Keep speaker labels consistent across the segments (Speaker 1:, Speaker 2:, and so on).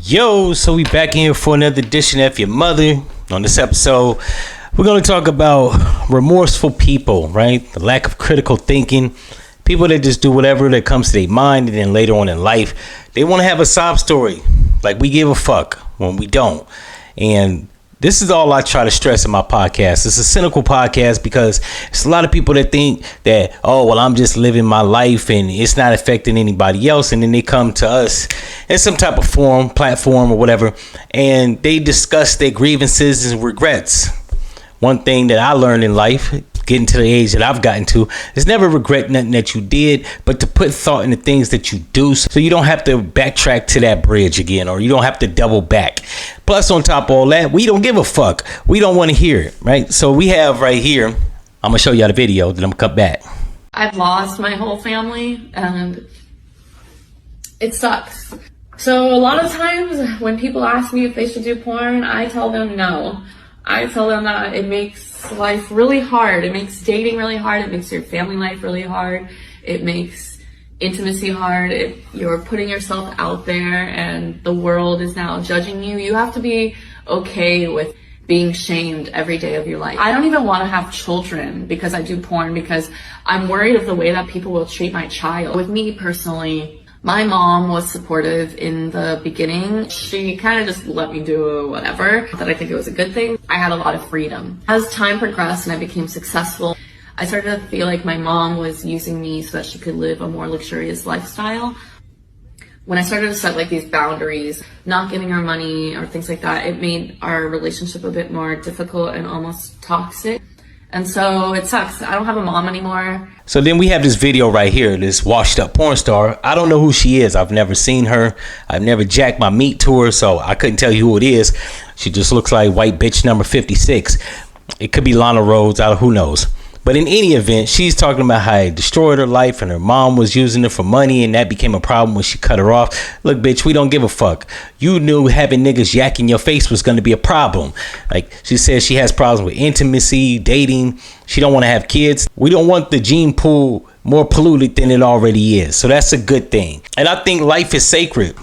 Speaker 1: Yo, so we back in here for another edition of F-ya-Motha. On this episode, we're going to talk about remorseful people, right? The lack of critical thinking. People that just do whatever that comes to their mind, and then later on in life, they want to have a sob story. Like we give a fuck when we don't. And this is all I try to stress in my podcast. It's a cynical podcast because it's a lot of people that think that, oh, well, I'm just living my life and it's not affecting anybody else. And then they come to us in some type of forum, platform or whatever, and they discuss their grievances and regrets. One thing that I learned in life, getting to the age that I've gotten to, is never regret nothing that you did, but to put thought in the things that you do so you don't have to backtrack to that bridge again, or you don't have to double back. Plus, on top of all that, we don't give a fuck. We don't want to hear it, right? So we have right here, I'm going to show y'all the video, then I'm going to cut back.
Speaker 2: I've lost my whole family, and it sucks. So a lot of times when people ask me if they should do porn, I tell them no. I tell them that it makes life really hard. It makes dating really hard. It makes your family life really hard. It makes intimacy hard. You're putting yourself out there and the world is now judging you. You have to be okay with being shamed every day of your life. I don't even want to have children because I do porn, because I'm worried of the way that people will treat my child. With me personally, my mom was supportive in the beginning. She kind of just let me do whatever, that I think it was a good thing. I had a lot of freedom. As time progressed and I became successful, I started to feel like my mom was using me so that she could live a more luxurious lifestyle. When I started to set like these boundaries, not giving her money or things like that, it made our relationship a bit more difficult and almost toxic. And so it sucks. I don't have a mom anymore.
Speaker 1: So then we have this video right here, this washed up porn star. I don't know who she is. I've never seen her. I've never jacked my meat to her, so I couldn't tell you who it is. She just looks like white bitch number 56. It could be Lana Rhoades, who knows. But in any event, she's talking about how it destroyed her life and her mom was using it for money, and that became a problem when she cut her off. Look, bitch, we don't give a fuck. You knew having niggas yakking your face was going to be a problem. Like, she says she has problems with intimacy, dating. She don't want to have kids. We don't want the gene pool more polluted than it already is. So that's a good thing. And I think life is sacred.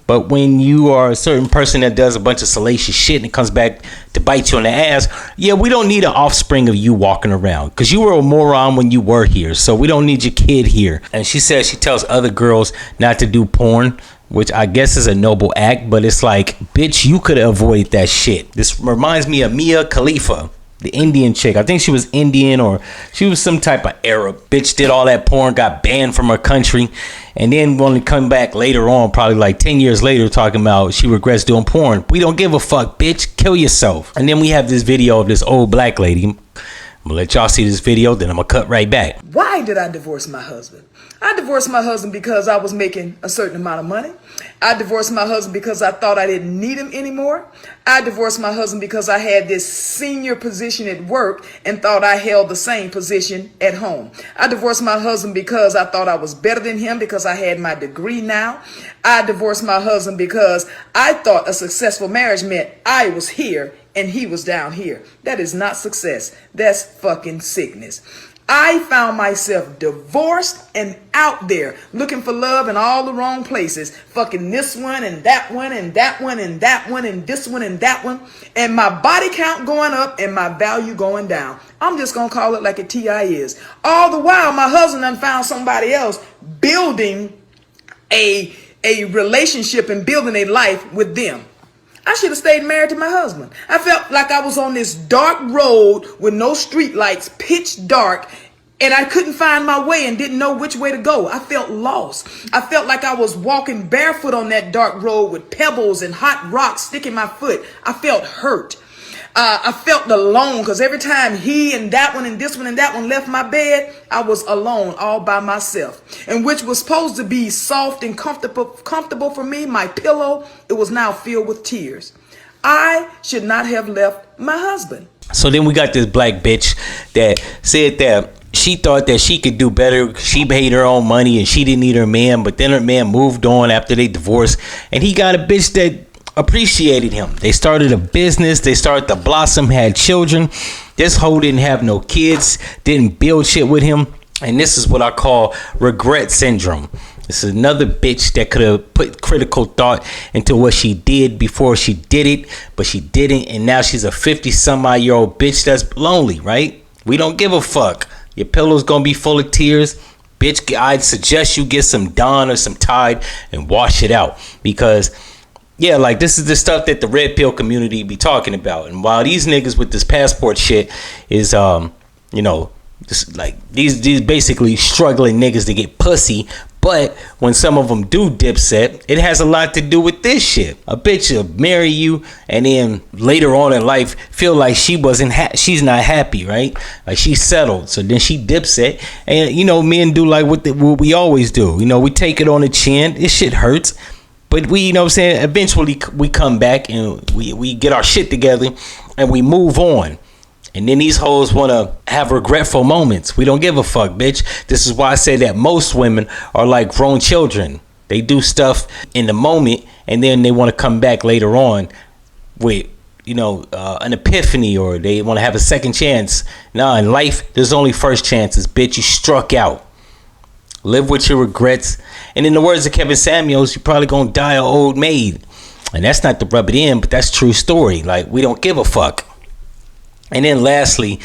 Speaker 1: But when you are a certain person that does a bunch of salacious shit and it comes back to bite you on the ass, yeah, we don't need an offspring of you walking around, because you were a moron when you were here. So we don't need your kid here. And she says she tells other girls not to do porn, which I guess is a noble act. But it's like, bitch, you could have avoided that shit. This reminds me of Mia Khalifa, the Indian chick. I think she was Indian or she was some type of Arab. Bitch did all that porn, got banned from her country, and then wanted to come back later on, probably like 10 years later, talking about she regrets doing porn. We don't give a fuck, bitch. Kill yourself. And then we have this video of this old black lady. I'm gonna let y'all see this video, then I'm gonna cut right back.
Speaker 3: Why did I divorce my husband? I divorced my husband because I was making a certain amount of money. I divorced my husband because I thought I didn't need him anymore. I divorced my husband because I had this senior position at work and thought I held the same position at home. I divorced my husband because I thought I was better than him because I had my degree now. I divorced my husband because I thought a successful marriage meant I was here and he was down here. That is not success. That's fucking sickness. I found myself divorced and out there looking for love in all the wrong places. Fucking this one and that one and that one and that one and this one and that one. And my body count going up and my value going down. I'm just going to call it like a TI is. All the while, my husband done found somebody else building a relationship and building a life with them. I should have stayed married to my husband. I felt like I was on this dark road with no street lights, pitch dark, and I couldn't find my way and didn't know which way to go. I felt lost. I felt like I was walking barefoot on that dark road with pebbles and hot rocks sticking my foot. I felt hurt. I felt alone because every time he and that one and this one and that one left my bed, I was alone all by myself. And which was supposed to be soft and comfortable for me, my pillow, it was now filled with tears. I should not have left my husband.
Speaker 1: So then we got this black bitch that said that she thought that she could do better. She made her own money and she didn't need her man. But then her man moved on after they divorced. And he got a bitch that appreciated him. They started a business. They started to blossom, had children. This hoe didn't have no kids, didn't build shit with him. And this is what I call regret syndrome. This is another bitch that could have put critical thought into what she did before she did it, but she didn't, and now she's a 50-some-odd-year-old bitch that's lonely, right? We don't give a fuck. Your pillow's gonna be full of tears. Bitch, I'd suggest you get some Dawn or some Tide and wash it out. Because, yeah, like, this is the stuff that the red pill community be talking about. And while these niggas with this passport shit is, you know, just like these basically struggling niggas to get pussy. But when some of them do dipset, it has a lot to do with this shit. A bitch will marry you and then later on in life feel like she's not happy, right? Like she's settled. So then she dipset. And, you know, men do like what we always do. You know, we take it on the chin. This shit hurts. But we, you know what I'm saying, eventually we come back and we get our shit together and we move on. And then these hoes want to have regretful moments. We don't give a fuck, bitch. This is why I say that most women are like grown children. They do stuff in the moment and then they want to come back later on with, you know, an epiphany, or they want to have a second chance. Nah, in life, there's only first chances, bitch. You struck out. Live with your regrets. And in the words of Kevin Samuels, you're probably going to die an old maid. And that's not to rub it in, but that's true story. Like, we don't give a fuck. And then lastly,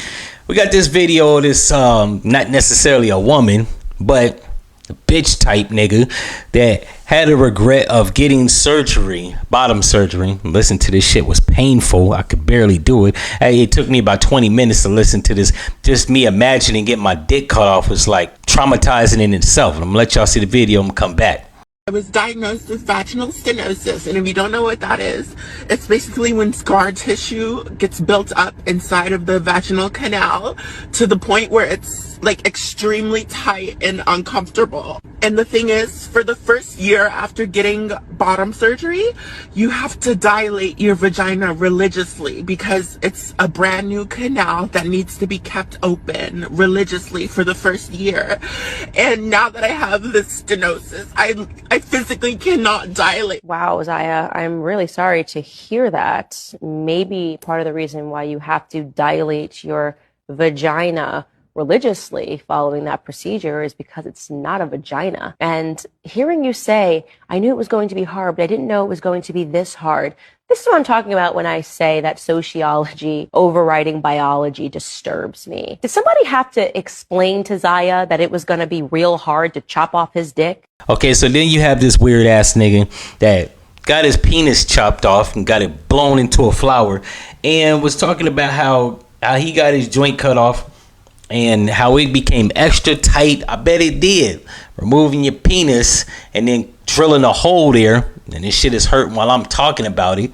Speaker 1: we got this video of this, not necessarily a woman, but a bitch type nigga that had a regret of getting surgery, bottom surgery. Listen to this shit, was painful. I could barely do it. It took me about 20 minutes to listen to this. Just me imagining getting my dick cut off was like traumatizing in itself. I'm gonna let y'all see the video and come back.
Speaker 4: I was diagnosed with vaginal stenosis, and if you don't know what that is, it's basically when scar tissue gets built up inside of the vaginal canal to the point where it's like extremely tight and uncomfortable. And the thing is, for the first year after getting bottom surgery, you have to dilate your vagina religiously because it's a brand new canal that needs to be kept open religiously for the first year. And now that I have this stenosis, I physically cannot dilate.
Speaker 5: Wow, Zaya, I'm really sorry to hear that. Maybe part of the reason why you have to dilate your vagina religiously following that procedure is because it's not a vagina. And hearing you say, I knew it was going to be hard, but I didn't know it was going to be this hard. This is what I'm talking about when I say that sociology overriding biology disturbs me. Did somebody have to explain to Zaya that it was going to be real hard to chop off his dick?
Speaker 1: Okay, so then you have this weird ass nigga that got his penis chopped off and got it blown into a flower and was talking about how he got his joint cut off and how it became extra tight. I bet it did. Removing your penis and then drilling a hole there, and this shit is hurting while I'm talking about it.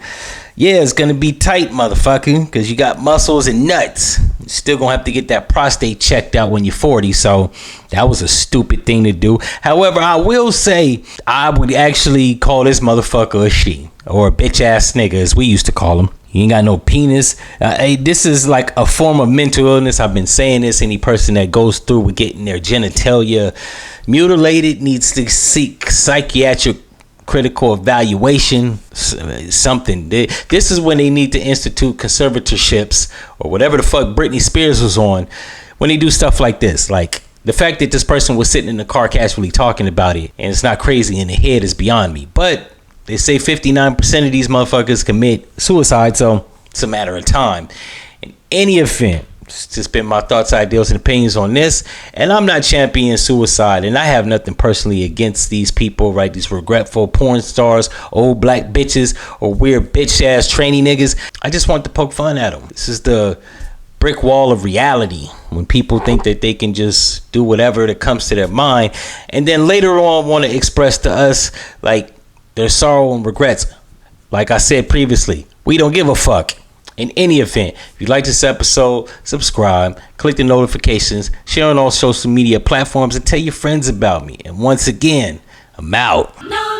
Speaker 1: Yeah, it's gonna be tight, motherfucker, because you got muscles and nuts. You're still gonna have to get that prostate checked out when you're 40, so that was a stupid thing to do. However, I will say I would actually call this motherfucker a she, or a bitch ass nigga as we used to call him. You ain't got no penis. Hey, this is like a form of mental illness. I've been saying this. Any person that goes through with getting their genitalia mutilated needs to seek psychiatric critical evaluation, something. This is when they need to institute conservatorships or whatever the fuck Britney Spears was on when they do stuff like this. Like, the fact that this person was sitting in the car casually talking about it and it's not crazy in the head is beyond me. But they say 59% of these motherfuckers commit suicide, so it's a matter of time. In any event, it's just been my thoughts, ideals, and opinions on this. And I'm not championing suicide, and I have nothing personally against these people, right? These regretful porn stars, old black bitches, or weird bitch-ass trainee niggas. I just want to poke fun at them. This is the brick wall of reality when people think that they can just do whatever that comes to their mind, and then later on want to express to us, like, their sorrow and regrets. Like I said previously, we don't give a fuck. In any event, if you like this episode, subscribe, click the notifications, share on all social media platforms, and tell your friends about me. And once again, I'm out. No.